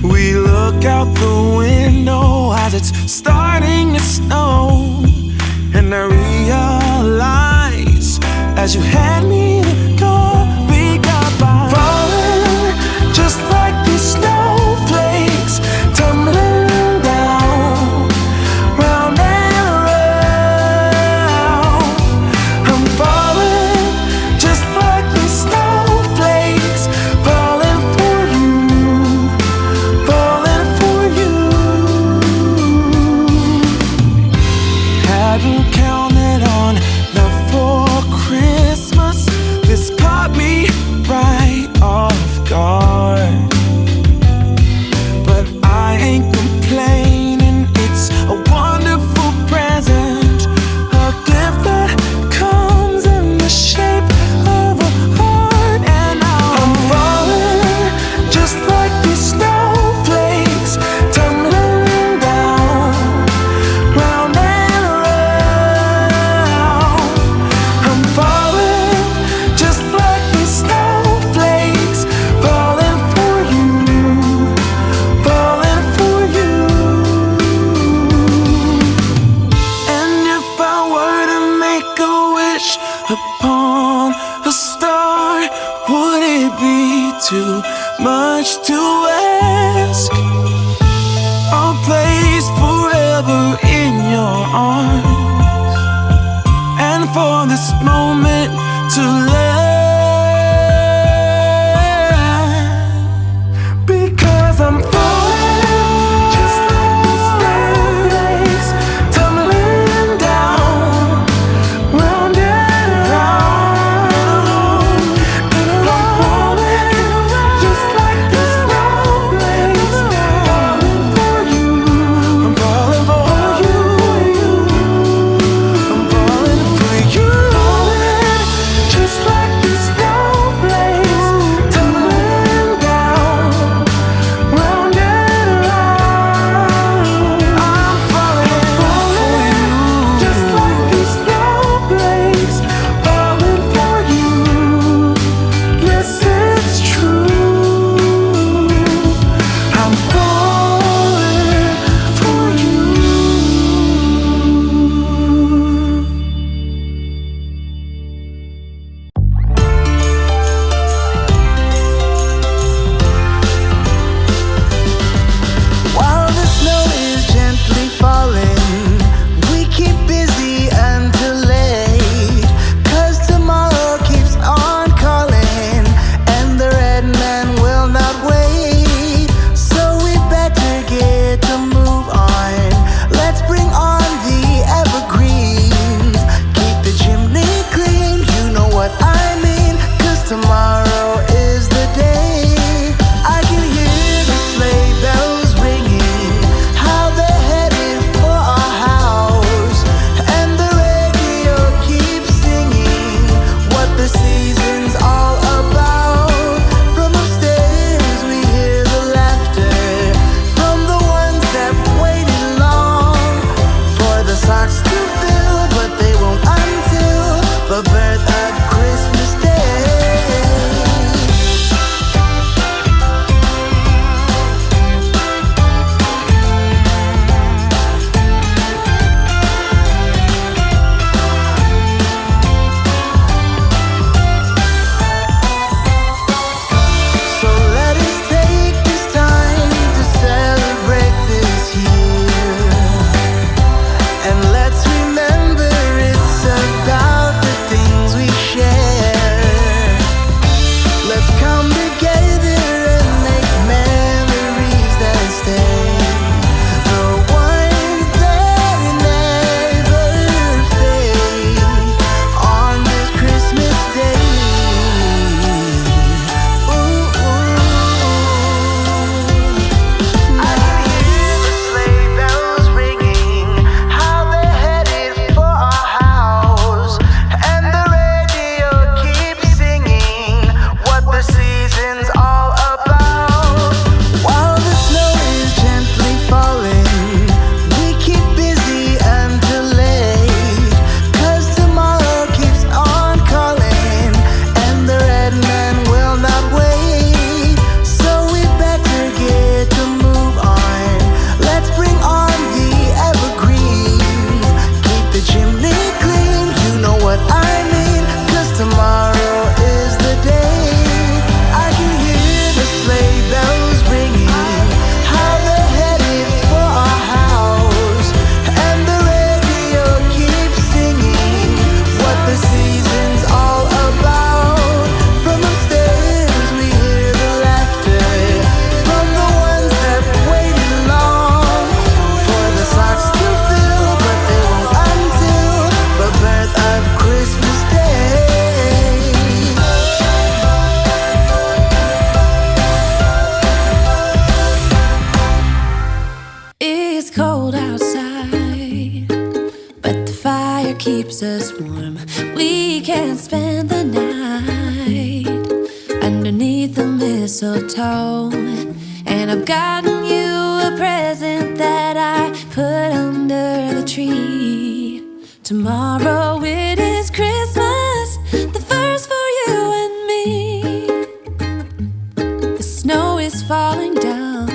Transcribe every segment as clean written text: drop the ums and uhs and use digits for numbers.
We look out the window as it's starting to snow, and I realize as you hand me the door, we got by. Falling just like these snowflakes, tumbling down, round and around. I'm falling just like these snowflakes, falling for you, falling for you. Hadn't counted on love for Christmas. This caught me right off guard, but I ain't complaining. It's a wonderful present, a gift that comes in the shape of a heart. And I'm falling just like these snowflakes, tumbling down, round and around. I'm falling just like these snowflakes, falling for you, falling for you. And if I were to make a wish upon a star, would it be too much to ask? A place forever in your arms, and for this moment to last. Because I'm falling just like these snowflakes, tumbling down, round and around. And I'm falling just like these snowflakes, falling for you. I'm falling for you. I'm falling for you. Just like underneath the mistletoe. And I've gotten you a present that I put under the tree. Tomorrow it is Christmas, the first for you and me. The snow is falling down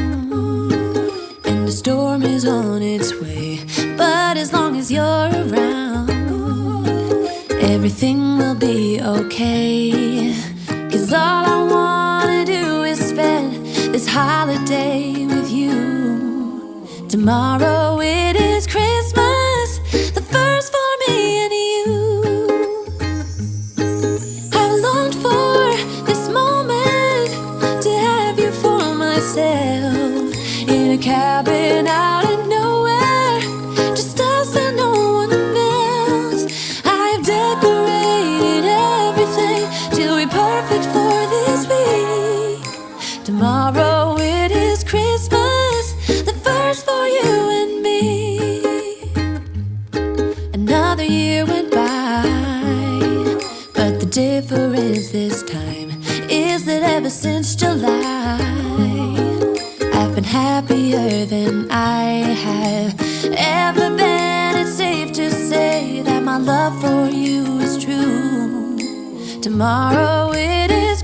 and the storm is on its way. But as long as you're around, everything will be okay. 'Cause all I wanna do is spend this holiday with you. Tomorrow it is Christmas, the first for me and you. I've longed for this moment to have you for myself, in a cabin out in nowhere, just us and no one else. I've decorated everything till we're perfect for this week. Tomorrow it is Christmas, the first for you and me. Another year went by, but the difference this time is that ever since July, I've been happier than I have ever been. It's safe to say that my love for you is true. Tomorrow it is